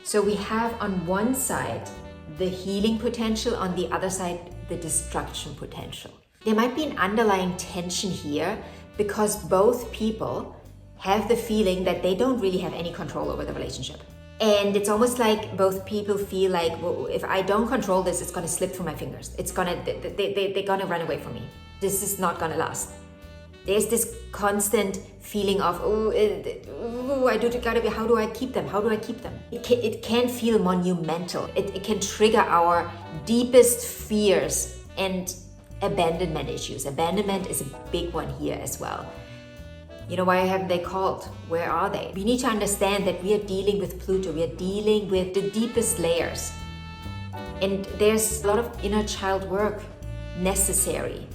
So we have on one side the healing potential, on the other side the destruction potential. There might be an underlying tension here because both people have the feeling that they don't really have any control over the relationship. And it's almost like both people feel like, well, if I don't control this, it's going to slip through my fingers. It's going to, they're going to run away from me. This is not going to last. There's this constant feeling of, how do I keep them? How do I keep them? It can feel monumental. It can trigger our deepest fears and abandonment issues. Abandonment is a big one here as well. You know, why haven't they called? Where are they? We need to understand that we are dealing with Pluto. We are dealing with the deepest layers. And there's a lot of inner child work necessary.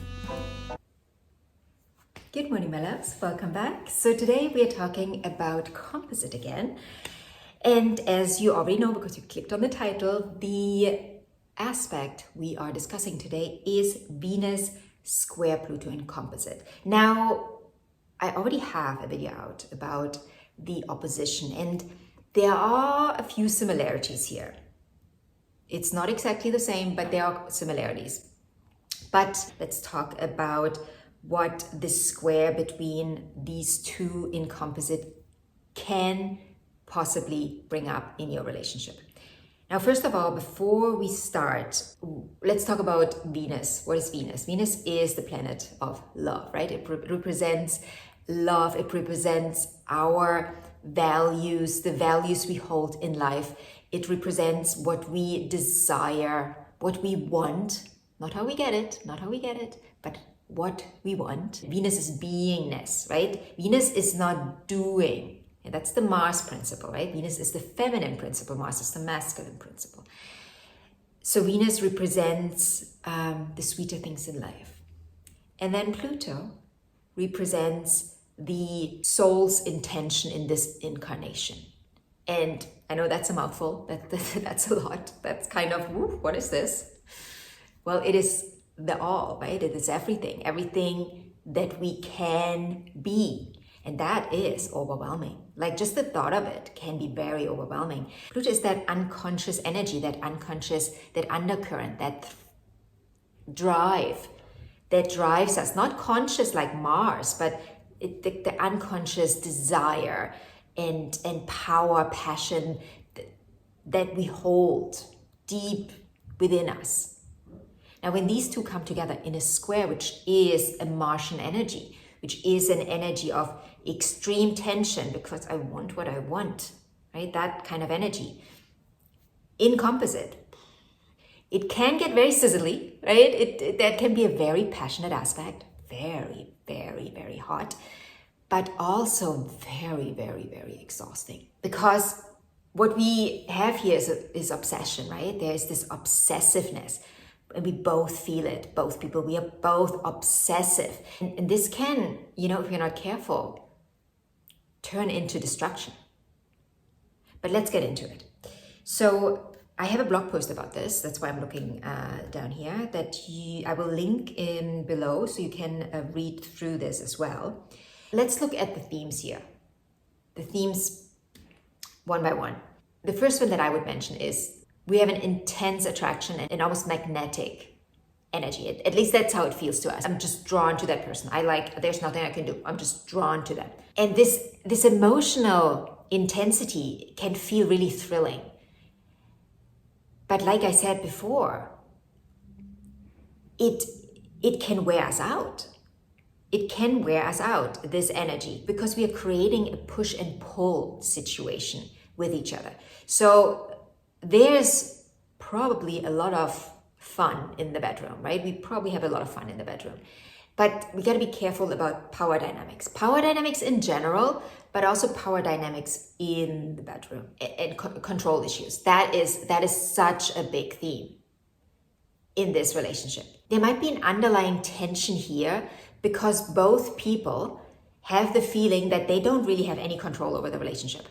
Good morning, my loves. Welcome back. So today we are talking about Composite again. And as you already know, because you clicked on the title, the aspect we are discussing today is Venus square Pluto in Composite. Now, I already have a video out about the opposition, and there are a few similarities here. It's not exactly the same, but there are similarities. But let's talk about what the square between these two in Composite can possibly bring up in your relationship. Now, first of all, before we start, let's talk about Venus. What is Venus? Venus is the planet of love, right? It represents love. It represents our values, the values we hold in life. It represents what we desire, what we want, not how we get it, but what we want. Venus is beingness, right? Venus is not doing. And that's the Mars principle, right? Venus is the feminine principle. Mars is the masculine principle. So Venus represents the sweeter things in life. And then Pluto represents the soul's intention in this incarnation. And I know that's a mouthful. That's a lot. That's kind of, what is this? Well, it is the all, right? It is everything that we can be. And that is overwhelming. Like just the thought of it can be very overwhelming. Pluto is that unconscious energy, that undercurrent, that drive that drives us, not conscious like Mars, but the unconscious desire and power, passion that we hold deep within us. Now, when these two come together in a square, which is a Martian energy, which is an energy of extreme tension because I want what I want, right? That kind of energy. In Composite, it can get very sizzly, right? That can be a very passionate aspect, very, very, very hot, but also very, very, very exhausting. Because what we have here is obsession, right? There's this obsessiveness. And we both feel it, both people, we are both obsessive. And this can, if you're not careful, turn into destruction. But let's get into it. So I have a blog post about this. That's why I'm looking down here, that I will link in below so you can read through this as well. Let's look at the themes here. The themes one by one. The first one that I would mention is we have an intense attraction and almost magnetic energy. At least that's how it feels to us. I'm just drawn to that person. There's nothing I can do. I'm just drawn to them. And this emotional intensity can feel really thrilling. But like I said before, it can wear us out. It can wear us out, this energy, because we are creating a push and pull situation with each other. So there's probably a lot of fun in the bedroom, right? We probably have a lot of fun in the bedroom. But we got to be careful about power dynamics. Power dynamics in general, but also power dynamics in the bedroom and control issues. That is such a big theme in this relationship. There might be an underlying tension here because both people have the feeling that they don't really have any control over the relationship.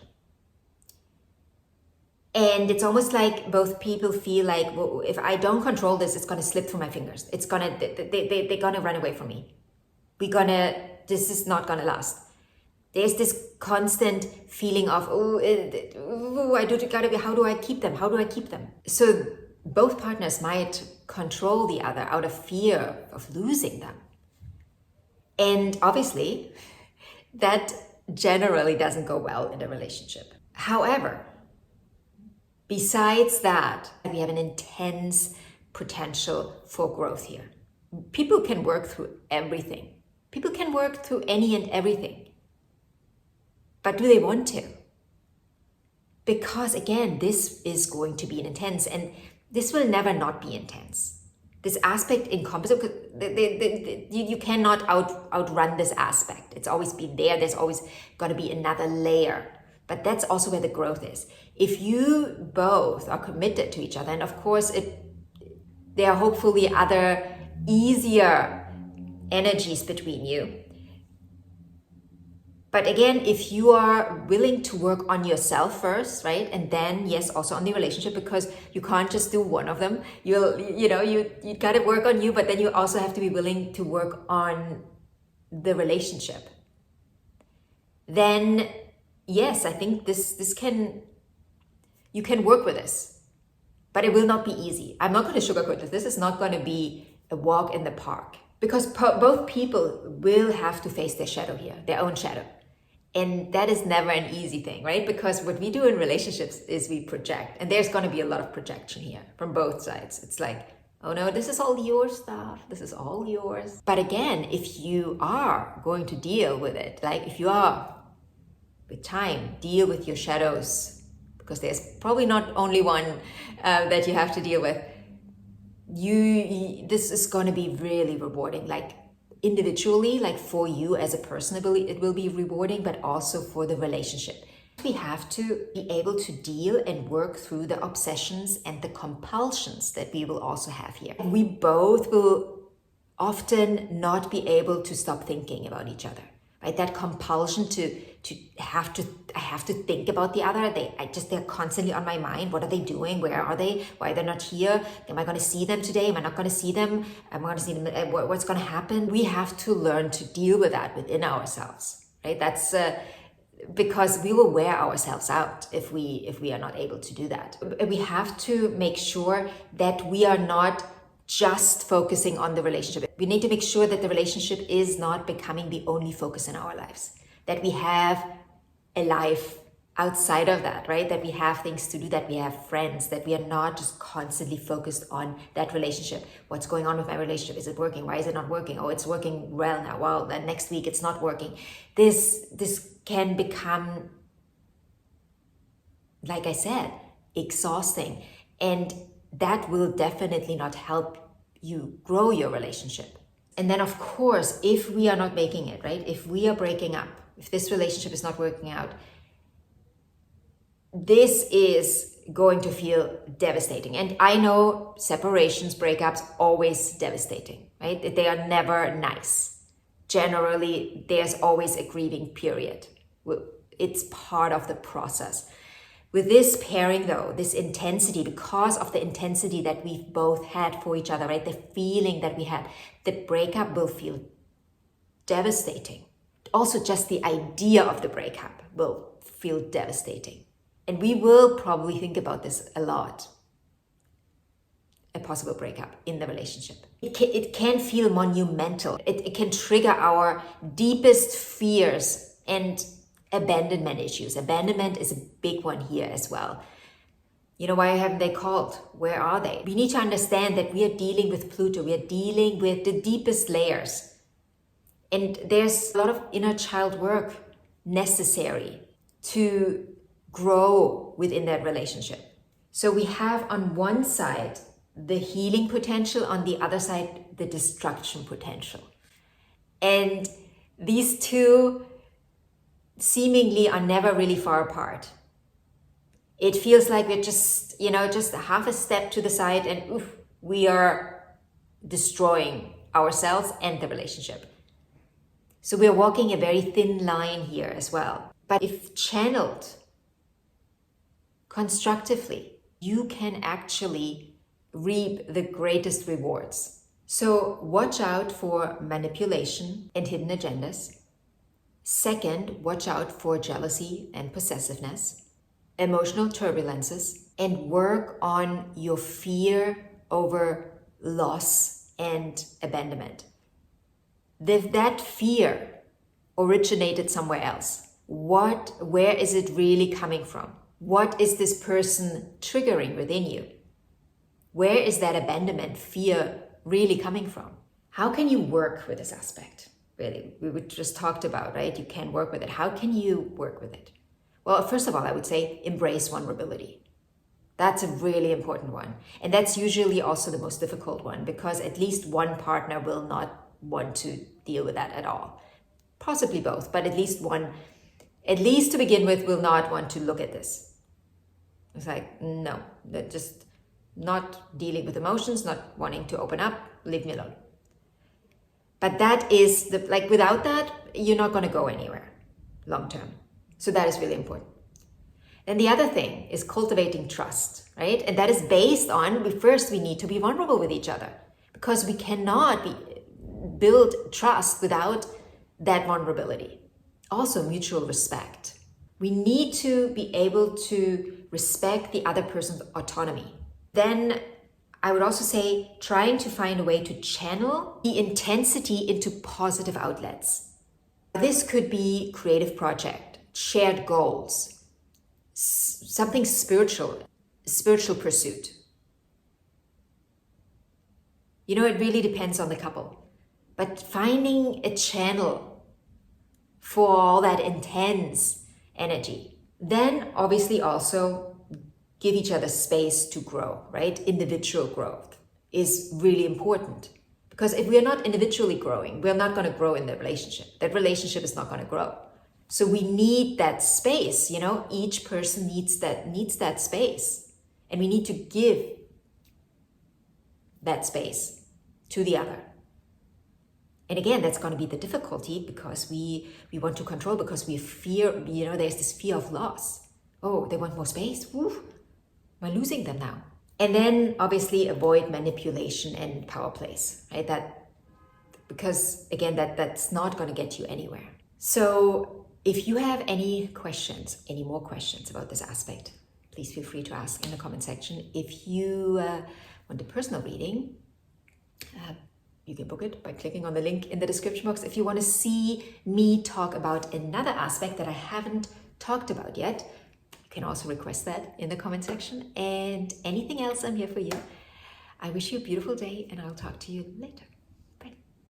And it's almost like both people feel like, well, if I don't control this, it's going to slip through my fingers. They're going to run away from me. This is not going to last. There's this constant feeling of, how do I keep them? How do I keep them? So both partners might control the other out of fear of losing them. And obviously, that generally doesn't go well in a relationship. However, besides that, we have an intense potential for growth here. People can work through everything. People can work through any and everything. But do they want to? Because again, this is going to be intense, and this will never not be intense. This aspect in Composite, you cannot outrun this aspect. It's always been there. There's always got to be another layer. But that's also where the growth is. If you both are committed to each other, and of course there are hopefully other easier energies between you. But again, if you are willing to work on yourself first, right? And then, yes, also on the relationship, because you can't just do one of them. You got to work on you, but then you also have to be willing to work on the relationship. Then, yes, I think you can work with this, but it will not be easy. I'm not going to sugarcoat this. This is not going to be a walk in the park, because both people will have to face their shadow here, their own shadow. And that is never an easy thing, right? Because what we do in relationships is we project, and there's going to be a lot of projection here from both sides. It's like, oh no, this is all your stuff. This is all yours. But again, if you are going to deal with it, like if you are, with time, deal with your shadows, because there's probably not only one that you have to deal with, this is going to be really rewarding. Like individually, like for you as a person, it will be rewarding, but also for the relationship. We have to be able to deal and work through the obsessions and the compulsions that we will also have here. We both will often not be able to stop thinking about each other, right? That compulsion I have to think about the other. They're constantly on my mind. What are they doing? Where are they? Why they're not here? Am I going to see them today? Am I not going to see them? Am I going to see them? What's going to happen? We have to learn to deal with that within ourselves, right? That's because we will wear ourselves out if we are not able to do that. We have to make sure that we are not just focusing on the relationship. We need to make sure that the relationship is not becoming the only focus in our lives, that we have a life outside of that, right? That we have things to do, that we have friends, that we are not just constantly focused on that relationship. What's going on with my relationship? Is it working? Why is it not working? Oh, it's working well now. Well, then next week it's not working. This can become, like I said, exhausting. And that will definitely not help you grow your relationship. And then, of course, if we are not making it, right? If we are breaking up, if this relationship is not working out, this is going to feel devastating. And I know separations, breakups, always devastating, right? They are never nice. Generally, there's always a grieving period. It's part of the process. With this pairing though, this intensity, because of the intensity that we've both had for each other, right? The feeling that we had, the breakup will feel devastating. Also, just the idea of the breakup will feel devastating. And we will probably think about this a lot. A possible breakup in the relationship. It can feel monumental. It can trigger our deepest fears and abandonment issues. Abandonment is a big one here as well. Why haven't they called? Where are they? We need to understand that we are dealing with Pluto. We are dealing with the deepest layers. And there's a lot of inner child work necessary to grow within that relationship. So we have on one side the healing potential, on the other side the destruction potential. And these two seemingly are never really far apart. It feels like we're just half a step to the side and we are destroying ourselves and the relationship. So we're walking a very thin line here as well. But if channeled constructively, you can actually reap the greatest rewards. So watch out for manipulation and hidden agendas. Second, watch out for jealousy and possessiveness, emotional turbulences, and work on your fear over loss and abandonment. If that fear originated somewhere else, where is it really coming from? What is this person triggering within you? Where is that abandonment fear really coming from? How can you work with this aspect? Really, we just talked about, right? You can work with it. How can you work with it? Well, first of all, I would say embrace vulnerability. That's a really important one. And that's usually also the most difficult one, because at least one partner will not want to deal with that at all. Possibly both, but at least one, at least to begin with, will not want to look at this. It's like, no, that just not dealing with emotions, not wanting to open up, leave me alone. But that is, without that, you're not going to go anywhere long term. So that is really important. And the other thing is cultivating trust, right? And that is based on, we need to be vulnerable with each other, because we cannot build trust without that vulnerability. Also, mutual respect. We need to be able to respect the other person's autonomy. Then I would also say trying to find a way to channel the intensity into positive outlets. This could be creative project, shared goals, something spiritual pursuit. You know, it really depends on the couple. But finding a channel for all that intense energy. Then obviously also give each other space to grow, right? Individual growth is really important, because if we're not individually growing, we're not going to grow in the relationship. That relationship is not going to grow. So we need that space, you know, each person needs that space, and we need to give that space to the other. And again, that's going to be the difficulty, because we want to control, because we fear, you know, there's this fear of loss. Oh, they want more space? Woo, am I losing them now? And then obviously avoid manipulation and power plays, right? Because again, that's not going to get you anywhere. So if you have any more questions about this aspect, please feel free to ask in the comment section. If you want a personal reading, you can book it by clicking on the link in the description box. If you want to see me talk about another aspect that I haven't talked about yet, you can also request that in the comment section. And anything else, I'm here for you. I wish you a beautiful day, and I'll talk to you later.